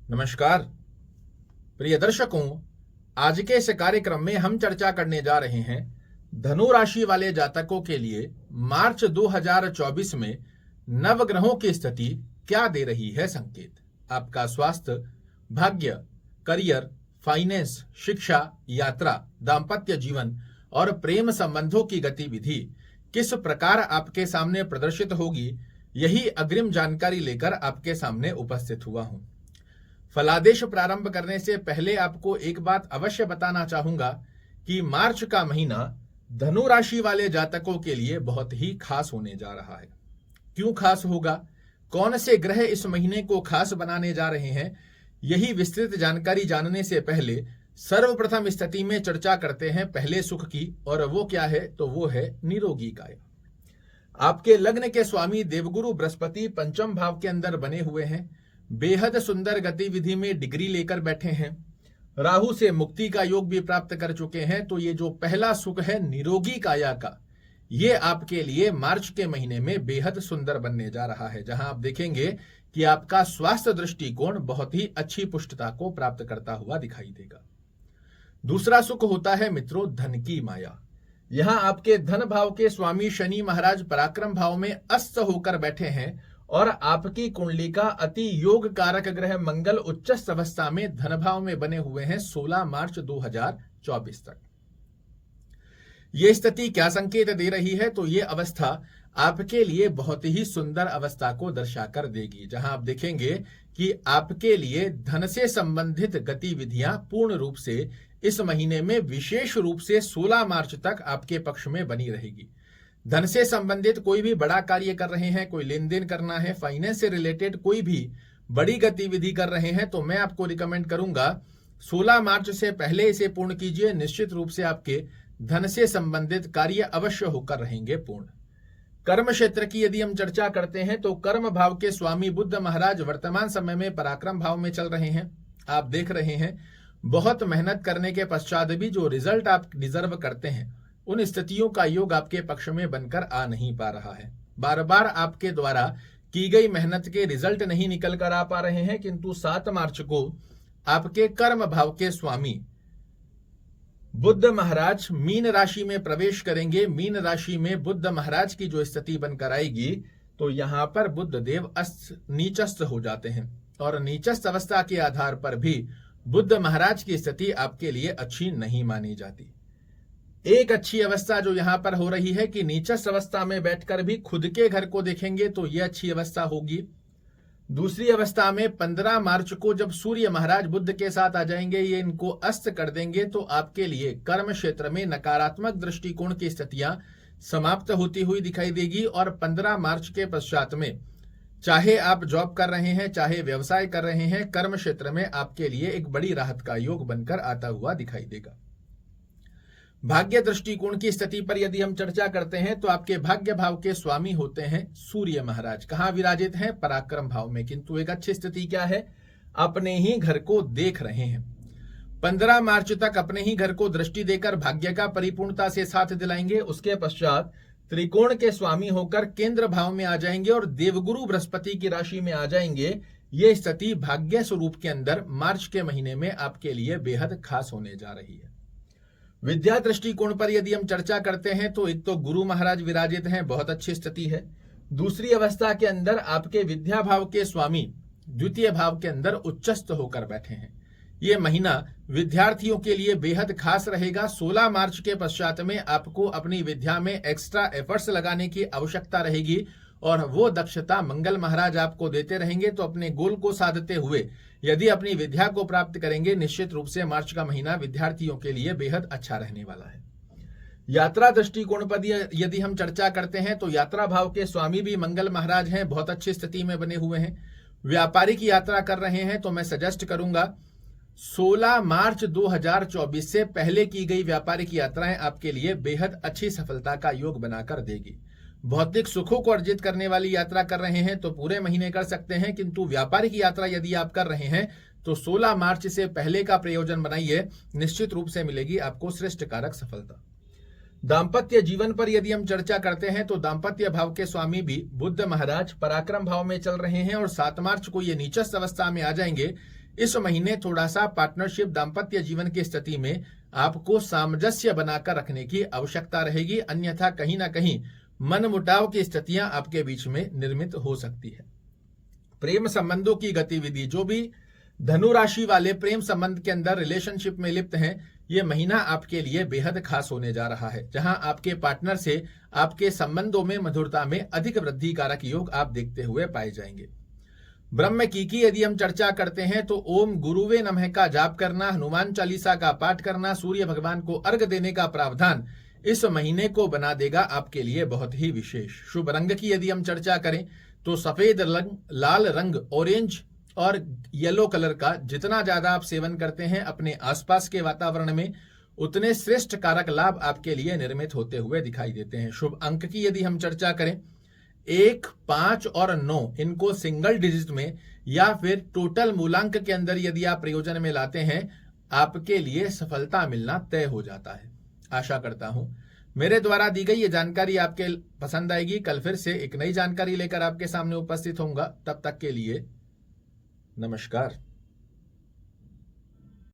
नमस्कार प्रिय दर्शकों, आज के इस कार्यक्रम में हम चर्चा करने जा रहे हैं धनु राशि वाले जातकों के लिए मार्च 2024 में नवग्रहों की स्थिति क्या दे रही है संकेत। आपका स्वास्थ्य, भाग्य, करियर, फाइनेंस, शिक्षा, यात्रा, दाम्पत्य जीवन और प्रेम संबंधों की गतिविधि किस प्रकार आपके सामने प्रदर्शित होगी, यही अग्रिम जानकारी लेकर आपके सामने उपस्थित हुआ हूं। फलादेश प्रारंभ करने से पहले आपको एक बात अवश्य बताना चाहूंगा कि मार्च का महीना धनु राशि वाले जातकों के लिए बहुत ही खास होने जा रहा है। क्यों खास होगा, कौन से ग्रह इस महीने को खास बनाने जा रहे हैं, यही विस्तृत जानकारी जानने से पहले सर्वप्रथम स्थिति में चर्चा करते हैं पहले सुख की, और वो क्या है तो वो है निरोगी काया। आपके लग्न के स्वामी देवगुरु बृहस्पति पंचम भाव के अंदर बने हुए हैं, बेहद सुंदर गतिविधि में डिग्री लेकर बैठे हैं, राहु से मुक्ति का योग भी प्राप्त कर चुके हैं। तो ये जो पहला सुख है निरोगी काया का, ये आपके लिए मार्च के महीने में बेहद सुंदर बनने जा रहा है, जहां आप देखेंगे कि आपका स्वास्थ्य दृष्टिकोण बहुत ही अच्छी पुष्टता को प्राप्त करता हुआ दिखाई देगा। दूसरा सुख होता है मित्रों धन की माया। यहां आपके धन भाव के स्वामी शनि महाराज पराक्रम भाव में अस्त होकर बैठे हैं और आपकी कुंडली का अति योग कारक ग्रह मंगल उच्चस्थ अवस्था में धन भाव में बने हुए हैं 16 मार्च 2024 तक। यह स्थिति क्या संकेत दे रही है, तो ये अवस्था आपके लिए बहुत ही सुंदर अवस्था को दर्शाकर देगी, जहां आप देखेंगे कि आपके लिए धन से संबंधित गतिविधियां पूर्ण रूप से इस महीने में विशेष रूप से 16 मार्च तक आपके पक्ष में बनी रहेगी। धन से संबंधित कोई भी बड़ा कार्य कर रहे हैं, कोई लेन देन करना है, फाइनेंस से रिलेटेड कोई भी बड़ी गतिविधि कर रहे हैं, तो मैं आपको रिकमेंड करूंगा 16 मार्च से पहले इसे पूर्ण कीजिए। निश्चित रूप से आपके धन से संबंधित कार्य अवश्य होकर रहेंगे पूर्ण। कर्म क्षेत्र की यदि हम चर्चा करते हैं तो कर्म भाव के स्वामी बुध महाराज वर्तमान समय में पराक्रम भाव में चल रहे हैं। आप देख रहे हैं बहुत मेहनत करने के पश्चात भी जो रिजल्ट आप डिजर्व करते हैं, उन स्थितियों का योग आपके पक्ष में बनकर आ नहीं पा रहा है। बार बार आपके द्वारा की गई मेहनत के रिजल्ट नहीं निकल कर आ पा रहे हैं, किंतु 7 मार्च को आपके कर्म भाव के स्वामी बुध महाराज मीन राशि में प्रवेश करेंगे। मीन राशि में बुध महाराज की जो स्थिति बनकर आएगी, तो यहां पर बुध देव नीचस्थ हो जाते हैं, और नीचस्थ अवस्था के आधार पर भी बुध महाराज की स्थिति आपके लिए अच्छी नहीं मानी जाती। एक अच्छी अवस्था जो यहां पर हो रही है कि नीचस्थ अवस्था में बैठकर भी खुद के घर को देखेंगे, तो यह अच्छी अवस्था होगी। दूसरी अवस्था में 15 मार्च को जब सूर्य महाराज बुध के साथ आ जाएंगे, ये इनको अस्त कर देंगे, तो आपके लिए कर्म क्षेत्र में नकारात्मक दृष्टिकोण की स्थितियां समाप्त होती हुई दिखाई देगी। और 15 मार्च के पश्चात में चाहे आप जॉब कर रहे हैं, चाहे व्यवसाय कर रहे हैं, कर्म क्षेत्र में आपके लिए एक बड़ी राहत का योग बनकर आता हुआ दिखाई देगा। भाग्य दृष्टिकोण की स्थिति पर यदि हम चर्चा करते हैं तो आपके भाग्य भाव के स्वामी होते हैं सूर्य महाराज। कहां विराजित हैं? पराक्रम भाव में। किंतु एक अच्छी स्थिति क्या है? अपने ही घर को देख रहे हैं। 15 मार्च तक अपने ही घर को दृष्टि देकर भाग्य का परिपूर्णता से साथ दिलाएंगे। उसके पश्चात त्रिकोण के स्वामी होकर केंद्र भाव में आ जाएंगे और देवगुरु बृहस्पति की राशि में आ जाएंगे। ये स्थिति भाग्य स्वरूप के अंदर मार्च के महीने में आपके लिए बेहद खास होने जा रही है। विद्या दृष्टिकोण पर यदि हम चर्चा करते हैं तो एक तो गुरु महाराज विराजित हैं, बहुत अच्छी स्थिति है। दूसरी अवस्था के अंदर आपके विद्या भाव के स्वामी द्वितीय भाव के अंदर उच्चस्थ होकर बैठे हैं। ये महीना विद्यार्थियों के लिए बेहद खास रहेगा। 16 मार्च के पश्चात में आपको अपनी विद्या में एक्स्ट्रा एफर्ट्स लगाने की आवश्यकता रहेगी, और वो दक्षता मंगल महाराज आपको देते रहेंगे। तो अपने गोल को साधते हुए यदि अपनी विद्या को प्राप्त करेंगे, निश्चित रूप से मार्च का महीना विद्यार्थियों के लिए बेहद अच्छा रहने वाला है। यात्रा दृष्टिकोण पर यदि हम चर्चा करते हैं तो यात्रा भाव के स्वामी भी मंगल महाराज हैं, बहुत अच्छी स्थिति में बने हुए हैं। व्यापारिक यात्रा कर रहे हैं तो मैं सजेस्ट करूंगा 16 मार्च 2024 से पहले की गई व्यापारिक यात्राएं आपके लिए बेहद अच्छी सफलता का योग बनाकर देगी। भौतिक सुखों को अर्जित करने वाली यात्रा कर रहे हैं तो पूरे महीने कर सकते हैं, किंतु व्यापारिक यात्रा यदि आप कर रहे हैं तो 16 मार्च से पहले का प्रयोजन बनाइए, निश्चित रूप से मिलेगी आपको श्रेष्ठ कारक सफलता। दाम्पत्य जीवन पर यदि हम चर्चा करते हैं तो दाम्पत्य भाव के स्वामी भी बुध महाराज पराक्रम भाव में चल रहे हैं और 7 मार्च को ये नीचस्थ अवस्था में आ जाएंगे। इस महीने थोड़ा सा पार्टनरशिप दाम्पत्य जीवन की स्थिति में आपको सामंजस्य बनाकर रखने की आवश्यकता रहेगी, अन्यथा कहीं ना कहीं मनमुटाव की स्थितियां आपके बीच में निर्मित हो सकती है। प्रेम संबंधों की गतिविधि, जो भी धनु राशि वाले प्रेम संबंध के अंदर रिलेशनशिप में लिप्त हैं, ये महीना आपके लिए बेहद खास होने जा रहा है, जहां आपके पार्टनर से आपके संबंधों में मधुरता में अधिक वृद्धि कारक योग आप देखते हुए पाए जाएंगे। ब्रह्म की यदि हम चर्चा करते हैं तो ओम गुरुवे नमः का जाप करना, हनुमान चालीसा का पाठ करना, सूर्य भगवान को अर्घ देने का प्रावधान इस महीने को बना देगा आपके लिए बहुत ही विशेष। शुभ रंग की यदि हम चर्चा करें तो सफेद रंग, लाल रंग, ऑरेंज और येलो कलर का जितना ज्यादा आप सेवन करते हैं अपने आसपास के वातावरण में, उतने श्रेष्ठ कारक लाभ आपके लिए निर्मित होते हुए दिखाई देते हैं। शुभ अंक की यदि हम चर्चा करें 1, 5 और 9, इनको सिंगल डिजिट में या फिर टोटल मूलांक के अंदर यदि आप प्रयोजन में लाते हैं, आपके लिए सफलता मिलना तय हो जाता है। आशा करता हूं मेरे द्वारा दी गई ये जानकारी आपके पसंद आएगी। कल फिर से एक नई जानकारी लेकर आपके सामने उपस्थित होऊंगा। तब तक के लिए नमस्कार।